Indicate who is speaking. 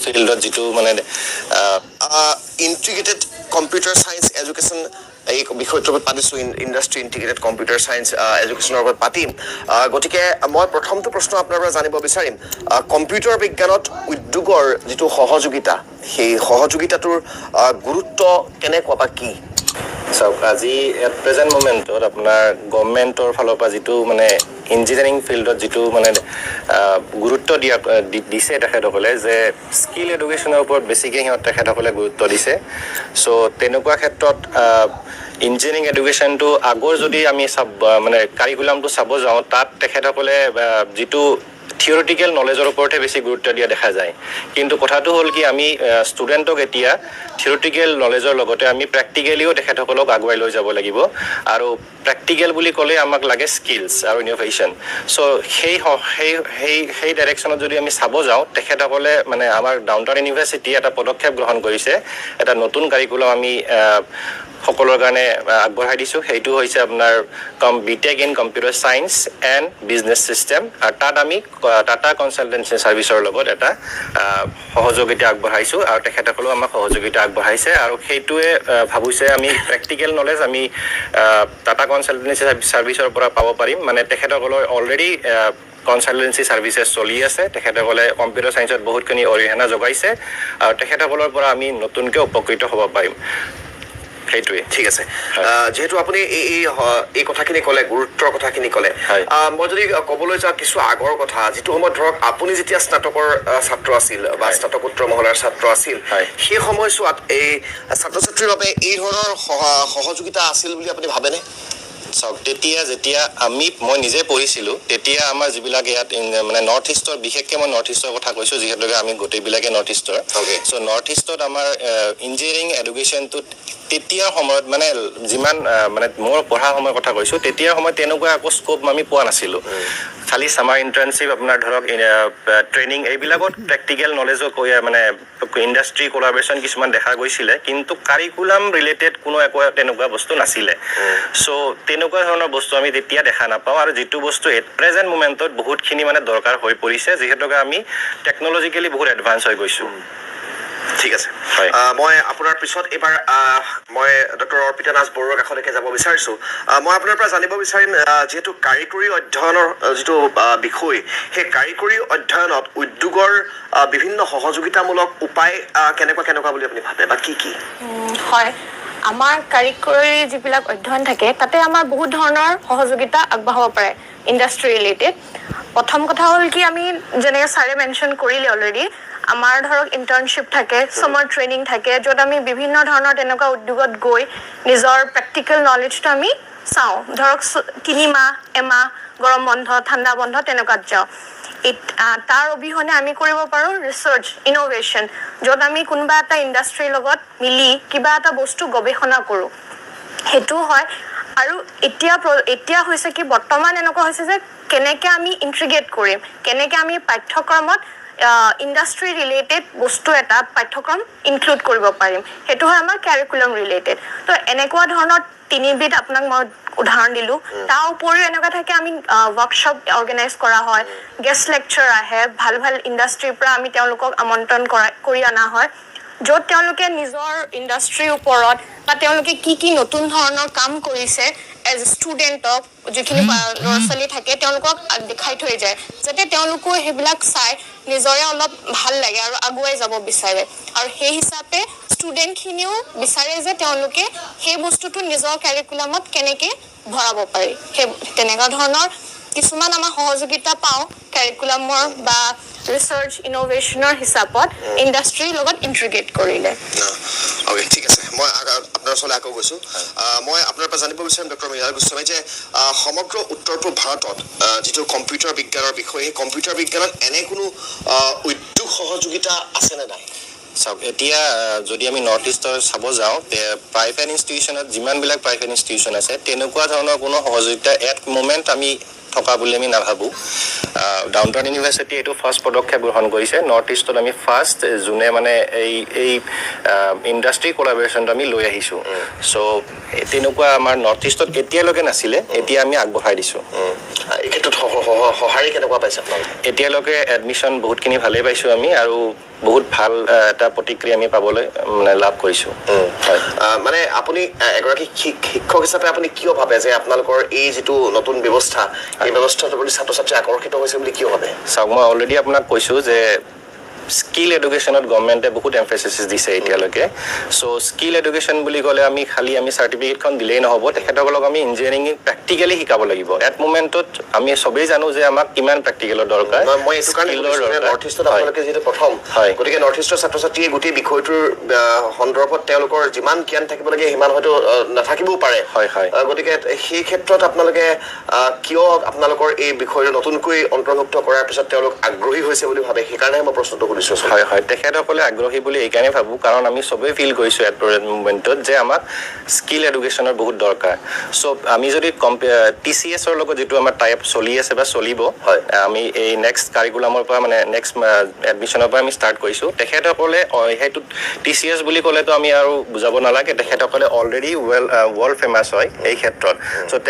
Speaker 1: ফিল্ডত যেটো মানে ইন্টিগ্ৰেটেড কম্পিউটাৰ সায়েন্স এডুকেশ্যন এই বিষয়টোৰ ওপৰত পাতিছোঁ ইণ্ডাষ্ট্ৰি ইণ্টিগ্ৰেটেড কম্পিউটাৰ সায়েন্স এডুকেশ্যনৰ ওপৰত পাতিম গতিকে মই প্ৰথমটো প্ৰশ্ন আপোনাৰ পৰা জানিব বিচাৰিম কম্পিউটাৰ বিজ্ঞানত উদ্যোগৰ যেটো সহযোগিতা সেই সহযোগিতাটোৰ গুৰুত্ব কেনেকুৱা বা কি
Speaker 2: চাওক আজি এট প্ৰেজেণ্ট মোমেণ্টত আপোনাৰ গভৰ্ণমেণ্টৰ ফালৰ পৰা যেটো মানে ইঞ্জিনিয়াৰিং ফিল্ডত যেটো মানে গুৰুত্ব দিছে তেখেতসকলে যে স্কিল এডুকেশ্যনৰ ওপৰত বেছিকৈ তেখেতসকলে গুৰুত্ব দিছে চ' তেনেকুৱা ক্ষেত্ৰত ইঞ্জিনিয়াৰিং এডুকেশ্যনটো আগৰ যদি আমি মানে কাৰিকুলামটো চাব যাওঁ তাত তেখেতসকলে যেটো থিওৰিটিকেল নলেজৰ ওপৰতে বেছি গুৰুত্ব দিয়া দেখা যায় কিন্তু কথাটো হ'ল কি আমি ষ্টুডেণ্টক এতিয়া থিওৰিটিকেল নলেজৰ লগতে আমি প্ৰেক্টিকেলিও তেখেতসকলক আগুৱাই লৈ যাব লাগিব আৰু প্ৰেক্টিকেল বুলি ক'লে আমাক লাগে স্কিলছ আৰু ইনোভেশ্যন চ' সেই ডাইৰেকশ্যনত যদি আমি চাব যাওঁ তেখেতসকলে মানে আমাৰ ডাউনটাউন ইউনিভাৰ্চিটি এটা পদক্ষেপ গ্ৰহণ কৰিছে এটা নতুন কাৰিকুলাম আমি সকলৰ কাৰণে আগবঢ়াই দিছোঁ সেইটো হৈছে আপোনাৰ BTech in computer science and business system আৰু তাত আমি টাটা কনচালটেঞ্চি ছাৰ্ভিচৰ লগত এটা সহযোগিতা আগবঢ়াইছোঁ আৰু তেখেতসকলেও আমাক সহযোগিতা আগবঢ়াইছে আৰু সেইটোৱে ভাবিছে আমি প্ৰেক্টিকেল নলেজ আমি টাটা কনচালটেঞ্চি ছাৰ্ভিচৰ পৰা পাব পাৰিম মানে তেখেতসকলৰ অলৰেডি কনচালটেঞ্চি ছাৰ্ভিচেছ চলি আছে তেখেতসকলে কম্পিউটাৰ সায়েন্সত বহুতখিনি অৰিহণা যোগাইছে আৰু তেখেতসকলৰ পৰা আমি নতুনকৈ উপকৃত হ'ব পাৰিম সেইটোৱে
Speaker 1: ঠিক আছে যেহেতু আপুনি এই কথাখিনি ক'লে গুৰুত্বৰ কথাখিনি ক'লে মই যদি ক'বলৈ যাওঁ কিছু আগৰ কথা যিটো সময়ত ধৰক আপুনি যেতিয়া স্নাতকৰ ছাত্ৰ আছিল বা স্নাতকোত্তৰ মহলাৰ ছাত্ৰ আছিল সেই সময়ছোৱাত এই ছাত্ৰ ছাত্ৰীৰ বাবে এই ধৰণৰ সহযোগিতা আছিল বুলি আপুনি ভাবেনে
Speaker 2: চাওক যেতিয়া মই নিজে পঢ়িছিলোঁ তেতিয়া আমাৰ যিবিলাক ইয়াত মানে নৰ্থ ইষ্টৰ বিশেষকৈ মই নৰ্থ ইষ্টৰ কথা কৈছোঁ যিহেতুকে আমি গোটেইবিলাকে নৰ্থ ইষ্টৰ চ' নৰ্থ ইষ্টত আমাৰ ইঞ্জিনিয়াৰিং এডুকেশ্যনটোত তেতিয়াৰ সময়ত মানে যিমান মানে মোৰ পঢ়া সময়ৰ কথা কৈছোঁ তেতিয়াৰ সময়ত তেনেকুৱা একো স্ক'প আমি পোৱা নাছিলোঁ খালি ছামাৰ ইণ্টাৰ্ণশ্বিপ আপোনাৰ ধৰক ট্ৰেইনিং এইবিলাকত প্ৰেক্টিকেল নলেজো মানে ইণ্ডাষ্ট্ৰি কোলাবৰেশ্যন কিছুমান দেখা গৈছিলে কিন্তু কাৰিকুলাম ৰিলেটেড কোনো একো তেনেকুৱা বস্তু নাছিলে চ' তেনেকুৱা ধৰণৰ বস্তু আমি তেতিয়া দেখা নাপাওঁ আৰু যিটো বস্তু এট প্ৰেজেণ্ট মোমেণ্টত বহুতখিনি মানে দৰকাৰ হৈ পৰিছে যিহেতুকে আমি টেকন'লজিকেলি বহুত এডভান্স হৈ গৈছোঁ
Speaker 1: ঠিক আছে মই আপোনাৰ পিছত এইবাৰ মই ডক্টৰ অৰ্পিতা নাথ বৰুৱাৰ কাষলৈকে যাব বিচাৰিছোঁ মই আপোনাৰ পৰা জানিব বিচাৰিম যিহেতু কাৰিকৰী অধ্যয়নৰ যিটো বিষয় সেই কাৰিকৰী অধ্যয়নত উদ্যোগৰ বিভিন্ন সহযোগিতামূলক উপায় কেনেকুৱা বুলি আপুনি ভাবে বা কি
Speaker 3: হয় আমাৰ কাৰিকৰী যিবিলাক অধ্যয়ন থাকে তাতে আমাৰ বহুত ধৰণৰ সহযোগিতা আগবঢ়াব পাৰে ইণ্ডাষ্ট্ৰি ৰিলেটেড প্ৰথম কথা হ'ল কি আমি যেনেকৈ ছাৰে মেনশ্যন কৰিলে অলৰেডি আমাৰ ধৰক ইণ্টাৰ্ণশ্বিপ থাকে ছামাৰ ট্ৰেইনিং থাকে য'ত আমি বিভিন্ন ধৰণৰ তেনেকুৱা উদ্যোগত গৈ নিজৰ প্ৰেক্টিকেল নলেজটো আমি চাওঁ ধৰক 3 মাহ এমাহ গৰম বন্ধ ঠাণ্ডা বন্ধ তেনেকুৱাত যাওঁ তাৰ অবিহনে আমি কৰিব পাৰোঁ ৰিচাৰ্চ ইনোভেশ্যন য'ত আমি কোনোবা এটা ইণ্ডাষ্ট্ৰীৰ লগত মিলি কিবা এটা বস্তু গৱেষণা কৰোঁ সেইটো হয় আৰু এতিয়া হৈছে কি বৰ্তমান এনেকুৱা হৈছে যে কেনেকৈ আমি ইণ্টিগ্ৰেট কৰিম কেনেকৈ আমি পাঠ্যক্ৰমত ইণ্ডাষ্ট্ৰি ৰিলেটেড বস্তু এটা পাঠ্যক্ৰম ইনক্লুড কৰিব পাৰিম সেইটো হয় আমাৰ কাৰিকুলাম ৰিলেটেড তো এনেকুৱা ধৰণৰ 3বিধ আপোনাক মই উদাহৰণ দিলোঁ তাৰ উপৰিও এনেকুৱা থাকে আমি ৱৰ্কশ্বপ অৰ্গেনাইজ কৰা হয় গেষ্ট লেকচাৰ আহে ভাল ইণ্ডাষ্ট্ৰিৰ পৰা আমি তেওঁলোকক আমন্ত্ৰণ কৰি অনা হয় য'ত তেওঁলোকে নিজৰ ইণ্ডাষ্ট্ৰিৰ ওপৰত বা তেওঁলোকে কি নতুন ধৰণৰ কাম কৰিছে এজ ষ্টুডেণ্টক যিখিনি ল'ৰা ছোৱালী থাকে তেওঁলোকক দেখাই থৈ যায় যাতে তেওঁলোকো সেইবিলাক চাই নিজৰে অলপ ভাল লাগে আৰু আগুৱাই যাব বিচাৰে আৰু সেই হিচাপে ষ্টুডেণ্টখিনিও বিচাৰে যে তেওঁলোকে সেই বস্তুটো নিজৰ কাৰিকুলামত কেনেকৈ ভৰাব পাৰি সেই তেনেকুৱা ধৰণৰ কিছুমান আমাৰ সহযোগিতা পাওঁ কাৰিকুলামৰ বা ৰিচাৰ্চ ইনোভেশ্যনৰ হিচাপত ইণ্ডাষ্ট্ৰীৰ লগত ইণ্টিগ্ৰেট কৰিলে
Speaker 1: অ'কে ঠিক আছে মই আপোনাৰ ওচৰলৈ আকৌ গৈছোঁ মই আপোনাৰ পৰা জানিব বিচাৰিম ডক্টৰ মৃণাল গোস্বামী যে সমগ্ৰ উত্তৰ পূব ভাৰতত যিটো কম্পিউটাৰ বিজ্ঞানৰ বিষয় এই কম্পিউটাৰ বিজ্ঞানত এনে কোনো উদ্যোগ সহযোগিতা আছেনে নাই
Speaker 2: চাওক এতিয়া যদি আমি নৰ্থ ইষ্টৰ চাব যাওঁ প্ৰাইভেট ইনষ্টিটিউশ্যনত যিমানবিলাক প্ৰাইভেট ইনষ্টিটিউশ্যন আছে তেনেকুৱা ধৰণৰ কোনো সহযোগিতা এট মোমেণ্ট আমি থকা বুলি আমি নাভাবোঁ ডাউনটাউন ইউনিভাৰ্চিটি এইটো ফাৰ্ষ্ট পদক্ষেপ গ্ৰহণ কৰিছে নৰ্থ ইষ্টত আমি ফাৰ্ষ্ট যোনে মানে এই ইণ্ডাষ্ট্ৰি কোলাবৰেশ্যনটো আমি লৈ আহিছোঁ চ' তেনেকুৱা আমাৰ নৰ্থ ইষ্টত এতিয়ালৈকে নাছিলে এতিয়া আমি আগবঢ়াই দিছোঁ
Speaker 1: এই ক্ষেত্ৰত সঁহাৰি কেনেকুৱা পাইছে আপোনালোকে?
Speaker 2: এতিয়ালৈকে এডমিশ্যন বহুতখিনি ভালেই পাইছোঁ আমি আৰু বহুত ভাল এটা প্ৰতিক্ৰিয়া আমি পাবলৈ মানে লাভ কৰিছোঁ।
Speaker 1: হয়, মানে আপুনি এগৰাকী শিক্ষক হিচাপে আপুনি কিয় ভাবে যে আপোনালোকৰ এই যিটো নতুন ব্যৱস্থা এই ব্যৱস্থাটোৰ প্ৰতি ছাত্ৰ ছাত্ৰী আকৰ্ষিত হৈছে বুলি কিয় ভাবে?
Speaker 2: চাওক, মই অলৰেডি আপোনাক কৈছোঁ যে স্কিল এডুকেশ্যনত গভৰ্ণমেণ্টে বহুত এমফেচিছ দিছে এতিয়ালৈকে। চ' স্কিল এডুকেশ্যন বুলি ক'লে আমি চাৰ্টিফিকেটখন দিলেই নহ'ব, তেখেতসকলক আমি ইঞ্জিনিয়াৰিং প্ৰেক্টিকেলি শিকাব লাগিব। এট মোমেণ্টত আমি চবেই জানো যে আমাক কিমান প্ৰেক্টিকেলৰ দৰকাৰ।
Speaker 1: মই এইটো কাৰণে নৰ্থ ইষ্টত আপোনালোকে যিহেতু প্ৰথম, গতিকে নৰ্থ ইষ্টৰ ছাত্ৰ ছাত্ৰীয়ে গোটেই বিষয়টোৰ সন্দৰ্ভত তেওঁলোকৰ যিমান জ্ঞান থাকিব লাগে সিমান হয়তো নাথাকিবও পাৰে। গতিকে সেই ক্ষেত্ৰত আপোনালোকে কিয় আপোনালোকৰ এই বিষয়টো নতুনকৈ অন্তৰ্ভুক্ত কৰাৰ পিছত তেওঁলোক আগ্ৰহী হৈছে বুলি ভাবে? সেইকাৰণে মই প্ৰশ্নটো কৰিছোঁ।
Speaker 2: হয়, তেখেতসকলে আগ্ৰহী বুলি এইকাৰণে ভাবোঁ কাৰণ আমি চবেই ফিল কৰিছোঁ এট প্ৰেজেণ্ট মুভমেণ্টত যে আমাক স্কিল এডুকেশ্যনৰ বহুত দৰকাৰ। চ' আমি যদি TCSৰ লগত যিটো আমাৰ টাইপ চলি আছে বা চলিব, আমি এই নেক্সট কাৰিকুলামৰ পৰা মানে নেক্সট এডমিশ্যনৰ পৰা আমি ষ্টাৰ্ট কৰিছোঁ। তেখেতসকলে সেইটো TCS বুলি ক'লেতো আমি আৰু বুজাব নালাগে, তেখেতসকলে অলৰেডি ৱৰ্ল্ড ফেমাছ হয় এই ক্ষেত্ৰত। চ'